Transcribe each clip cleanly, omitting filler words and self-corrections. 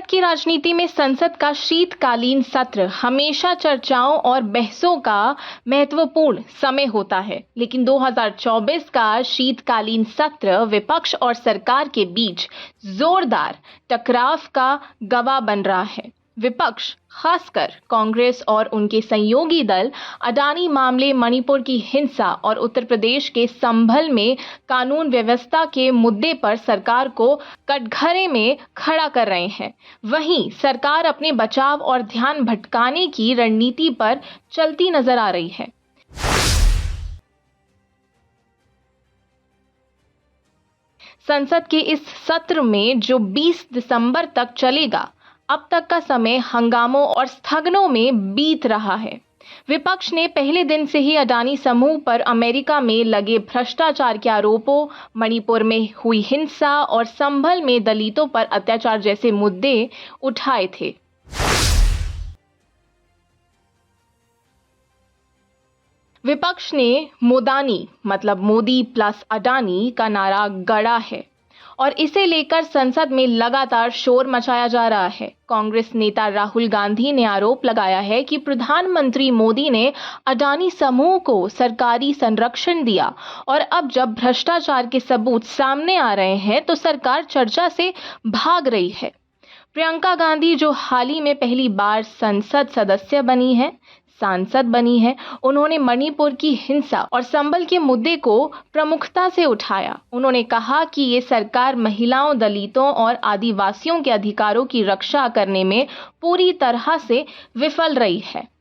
भारत की राजनीति में संसद का शीतकालीन सत्र हमेशा चर्चाओं और बहसों का महत्वपूर्ण समय होता है, लेकिन 2024 का शीतकालीन सत्र विपक्ष और सरकार के बीच जोरदार टकराव का गवाह बन रहा है। विपक्ष, खासकर कांग्रेस और उनके सहयोगी दल, अडानी मामले, मणिपुर की हिंसा और उत्तर प्रदेश के संभल में कानून व्यवस्था के मुद्दे पर सरकार को कटघरे में खड़ा कर रहे हैं। वहीं सरकार अपने बचाव और ध्यान भटकाने की रणनीति पर चलती नजर आ रही है। संसद के इस सत्र में जो 20 दिसंबर तक चलेगा, अब तक का समय हंगामों और स्थगनों में बीत रहा है। विपक्ष ने पहले दिन से ही अडानी समूह पर अमेरिका में लगे भ्रष्टाचार के आरोपों, मणिपुर में हुई हिंसा और संभल में दलितों पर अत्याचार जैसे मुद्दे उठाए थे। विपक्ष ने मोदानी मतलब मोदी प्लस अडानी का नारा गढ़ा है और इसे लेकर संसद में लगातार शोर मचाया जा रहा है। कांग्रेस नेता राहुल गांधी ने आरोप लगाया है कि प्रधानमंत्री मोदी ने अडानी समूह को सरकारी संरक्षण दिया और अब जब भ्रष्टाचार के सबूत सामने आ रहे हैं तो सरकार चर्चा से भाग रही है। प्रियंका गांधी, जो हाल ही में पहली बार सांसद बनी है, उन्होंने मणिपुर की हिंसा और संभल के मुद्दे को प्रमुखता से उठाया। उन्होंने कहा कि ये सरकार महिलाओं, दलितों और आदिवासियों के अधिकारों की रक्षा करने में पूरी तरह से विफल रही है।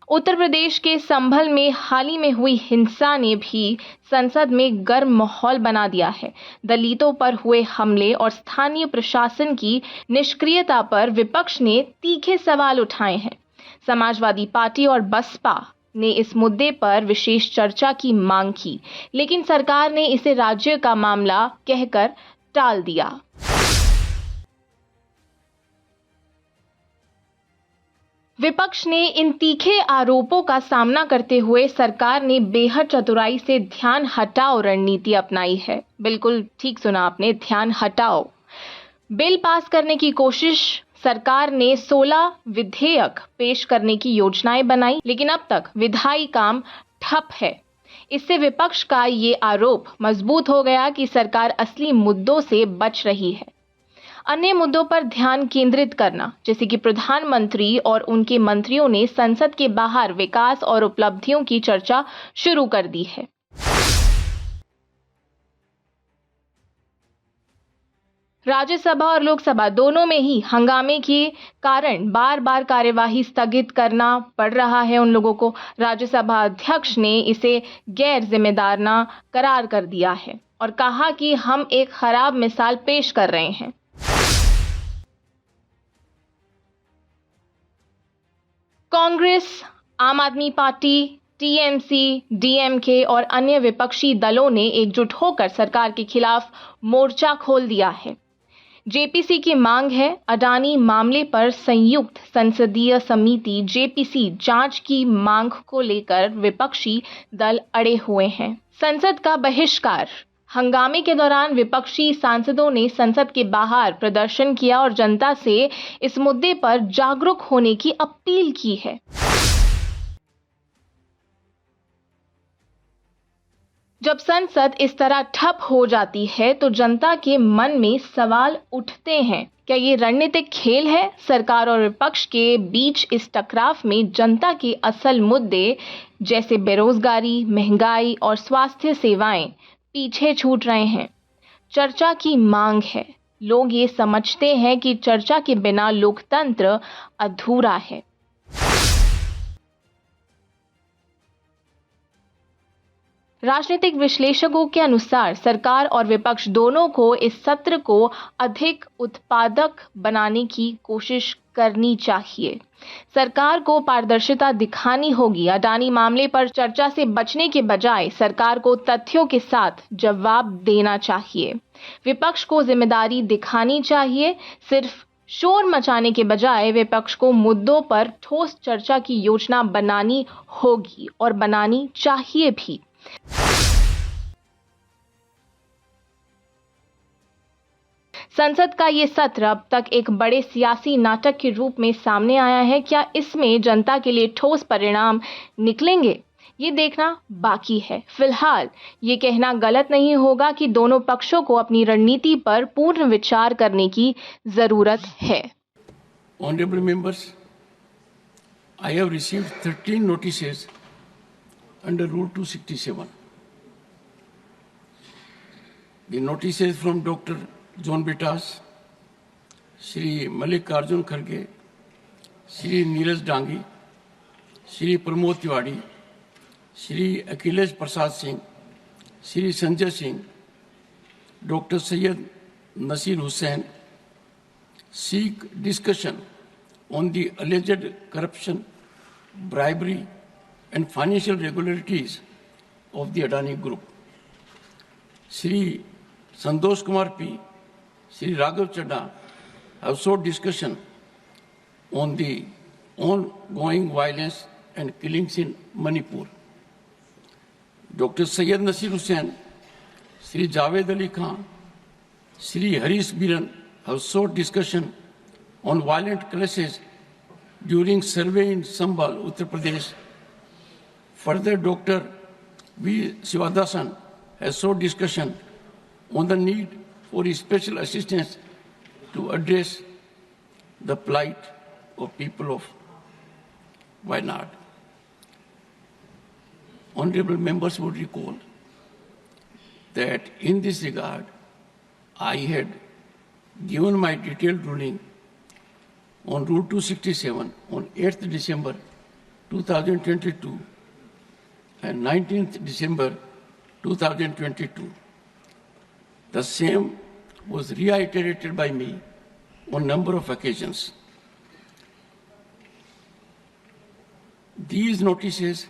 उत्तर प्रदेश के संभल में हाल ही में हुई हिंसा ने भी संसद में गर्म माहौल बना दिया है। दलितों पर हुए हमले और स्थानीय प्रशासन की निष्क्रियता पर विपक्ष ने तीखे सवाल उठाए हैं। समाजवादी पार्टी और बसपा ने इस मुद्दे पर विशेष चर्चा की मांग की, लेकिन सरकार ने इसे राज्य का मामला कहकर टाल दिया। विपक्ष ने इन तीखे आरोपों का सामना करते हुए सरकार ने बेहद चतुराई से ध्यान हटाओ रणनीति अपनाई है। बिल्कुल ठीक सुना आपने, ध्यान हटाओ। बिल पास करने की कोशिश सरकार ने 16 विधेयक पेश करने की योजनाएं बनाई, लेकिन अब तक विधायी काम ठप है। इससे विपक्ष का ये आरोप मजबूत हो गया कि सरकार असली मुद्दों से बच रही है। अन्य मुद्दों पर ध्यान केंद्रित करना, जैसे कि प्रधानमंत्री और उनके मंत्रियों ने संसद के बाहर विकास और उपलब्धियों की चर्चा शुरू कर दी है। राज्यसभा और लोकसभा दोनों में ही हंगामे के कारण बार बार कार्यवाही स्थगित करना पड़ रहा है उन लोगों को। राज्यसभा अध्यक्ष ने इसे गैर जिम्मेदाराना करार कर दिया है और कहा कि हम एक खराब मिसाल पेश कर रहे हैं। कांग्रेस, आम आदमी पार्टी, टीएमसी, डीएमके और अन्य विपक्षी दलों ने एकजुट होकर सरकार के खिलाफ मोर्चा खोल दिया है। जेपीसी की मांग है, अडानी मामले पर संयुक्त संसदीय समिति जेपीसी जांच की मांग को लेकर विपक्षी दल अड़े हुए हैं। संसद का बहिष्कार। हंगामे के दौरान विपक्षी सांसदों ने संसद के बाहर प्रदर्शन किया और जनता से इस मुद्दे पर जागरूक होने की अपील की है। जब संसद इस तरह ठप हो जाती है तो जनता के मन में सवाल उठते हैं, क्या ये रणनीतिक खेल है? सरकार और विपक्ष के बीच इस टकराव में जनता के असल मुद्दे जैसे बेरोजगारी, महंगाई और स्वास्थ्य सेवाएं पीछे छूट रहे हैं। चर्चा की मांग है। लोग ये समझते हैं कि चर्चा के बिना लोकतंत्र अधूरा है। राजनीतिक विश्लेषकों के अनुसार सरकार और विपक्ष दोनों को इस सत्र को अधिक उत्पादक बनाने की कोशिश करनी चाहिए। सरकार को पारदर्शिता दिखानी होगी। अडानी मामले पर चर्चा से बचने के बजाय सरकार को तथ्यों के साथ जवाब देना चाहिए। विपक्ष को जिम्मेदारी दिखानी चाहिए। सिर्फ शोर मचाने के बजाय विपक्ष को मुद्दों पर ठोस चर्चा की योजना बनानी होगी और बनानी चाहिए भी। संसद का ये सत्र अब तक एक बड़े सियासी नाटक के रूप में सामने आया है। क्या इसमें जनता के लिए ठोस परिणाम निकलेंगे, ये देखना बाकी है। फिलहाल ये कहना गलत नहीं होगा कि दोनों पक्षों को अपनी रणनीति पर पूर्ण विचार करने की जरूरत है। Honorable members, I have received 13 notices under Rule 267. The notices from Dr. John Bitas, Shri Mallikarjun Kharge, Shri Neeraj Dangi, Shri Pramod Tiwari, Shri Akhilesh Prasad Singh, Shri Sanjay Singh, Dr. Syed Nasir Hussain seek discussion on the alleged corruption, bribery, and financial irregularities of the Adani Group. Shri Santosh Kumar P, Shri Raghav Chadha have sought discussion on the ongoing violence and killings in Manipur. Dr. Syed Nasir Hussain, Shri Javed Ali Khan, Shri Harish Biran have sought discussion on violent clashes during survey in Sambhal, Uttar Pradesh. Further, Dr. V. Sivadasan has sought discussion on the need for special assistance to address the plight of people of Wayanad. Honorable members would recall that in this regard, I had given my detailed ruling on Rule 267 on 8th December 2022 and 19th December 2022. The same was reiterated by me on a number of occasions. These notices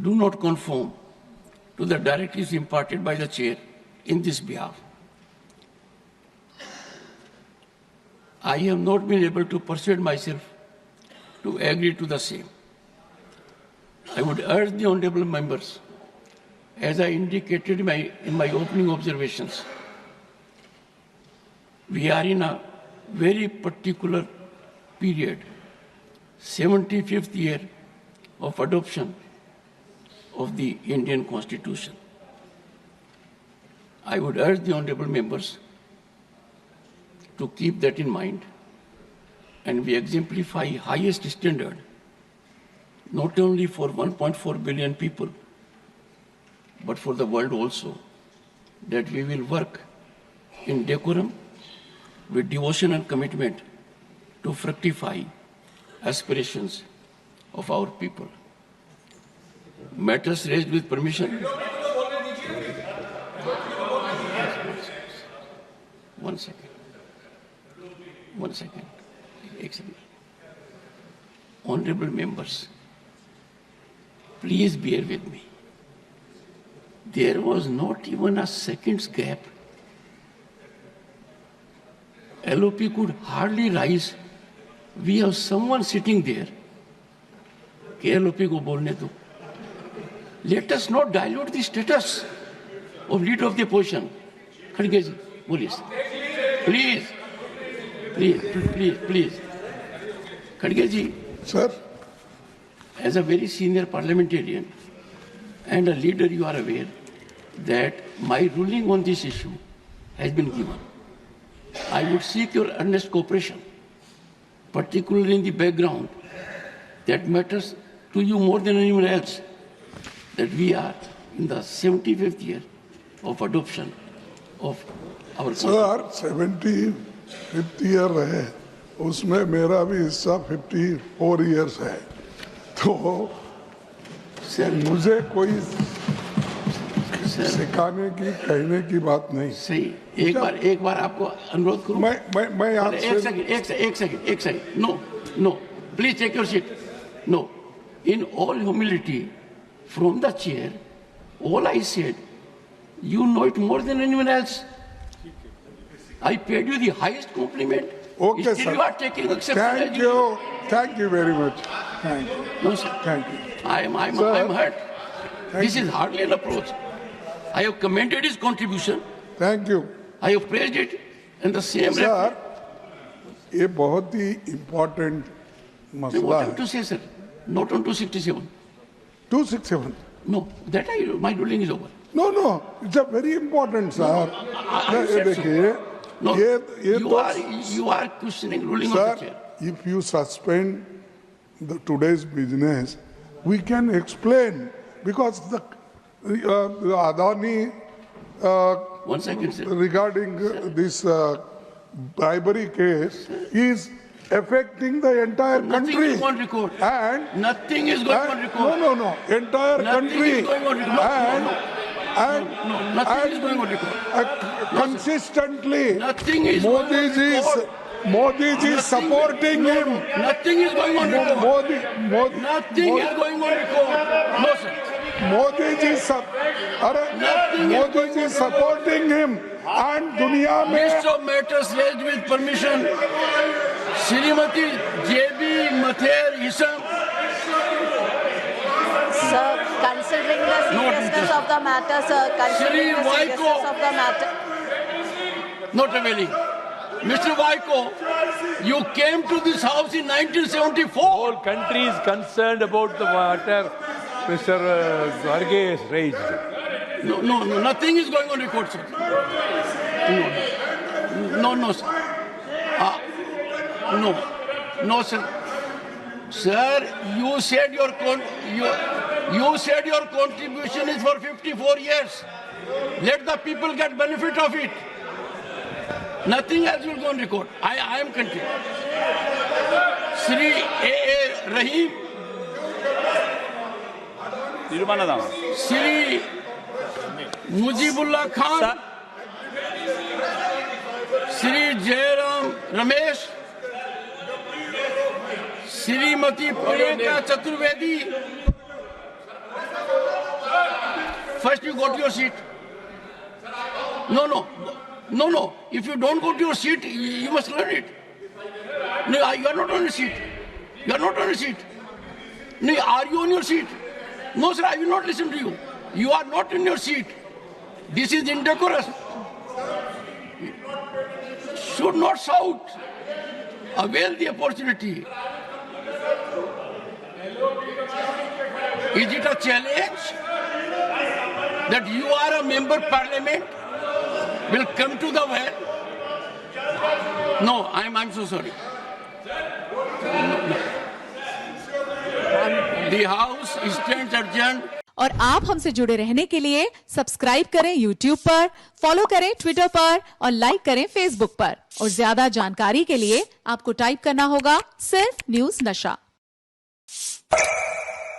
do not conform to the directives imparted by the Chair in this behalf. I have not been able to persuade myself to agree to the same. I would urge the honorable members, as I indicated in my opening observations, we are in a very particular period, 75th year of adoption of the Indian Constitution. I would urge the honorable members to keep that in mind, and we exemplify highest standard not only for 1.4 billion people, but for the world also, that we will work in decorum with devotion and commitment to fructify aspirations of our people. Matters raised with permission. One second. Excellent. Honorable members, please bear with me. There was not even a second's gap. LOP could hardly rise. We have someone sitting there. LOP ko bolne do. Let us not dilute the status of leader of the opposition. Kharge ji, please. Please. Kharge ji. Sir. As a very senior parliamentarian and a leader, you are aware that my ruling on this issue has been given. I would seek your earnest cooperation, particularly in the background that matters to you more than anyone else, that we are in the 75th year of adoption of our Sir, 75th year है, उसमें मेरा भी हिस्सा 54 years है, तो मुझे कोई सिखाने की कहने की बात नहीं। सही, एक बार आपको अनुरोध करूं। मैं आपसे एक second. No, please take your seat. No, in all humility, from the chair, all I said, you know it more than anyone else. I paid you the highest compliment. Okay, still sir. You are taking exception. Thank you very much. Thank you. No, sir. Thank you. I'm hurt. This is hardly an approach. I have commended his contribution. Thank you. I have praised it, And the same. Sir, ये बहुत ही important मसला What है। have to say, sir? Not on 267. 267. No, that my ruling is over. No, no, it's a very important, sir. I ये said so. देखिए, No, ये you are questioning ruling of sir, the chair. if you suspend today's business, we can explain because the Adani 1 second, sir. regarding this bribery case is affecting the entire Nothing country. is on record. And Nothing is going on record. no, entire Nothing country. is going on record. And Nothing is going on record. consistently, Nothing is going on record. Modi ji is supporting him. Nothing is going on record. Nothing is going on record. No, sir. Modi ji is supporting him. And दुनिया में List of matters raised with permission. Srimati J.B. Mathur Isam. Sir, considering the seriousness of the matter, sir, considering the seriousness of the matter. Not availing. Mr. Vaiko, you came to this house in 1974. Whole country is concerned about the matter Mr. Garge has raised. No, nothing is going on record, sir. No, sir. No, sir. Sir, you said your contribution is for 54 years. Let the people get benefit of it. Nothing else will go on record. I am continuing. Sri A.A. Rahim. Sri Mujibullah Khan. Sri Jairam Ramesh. Srimati Priyanka Chaturvedi. First you go to your seat. No. If you don't go to your seat, you must learn it. No, you are not on your seat. You are not on your seat. No, are you on your seat? No, sir, I will not listen to you. You are not in your seat. This is indecorous. Should not shout. Avail the opportunity. Is it a challenge that you are a member of parliament will come to the well? No, I'm so sorry. No. The house stands adjourned. और आप हमसे जुड़े रहने के लिए subscribe करें YouTube पर, follow करें Twitter पर और लाइक करें Facebook पर। और ज्यादा जानकारी के लिए आपको टाइप करना होगा सिर्फ न्यूज़ नशा।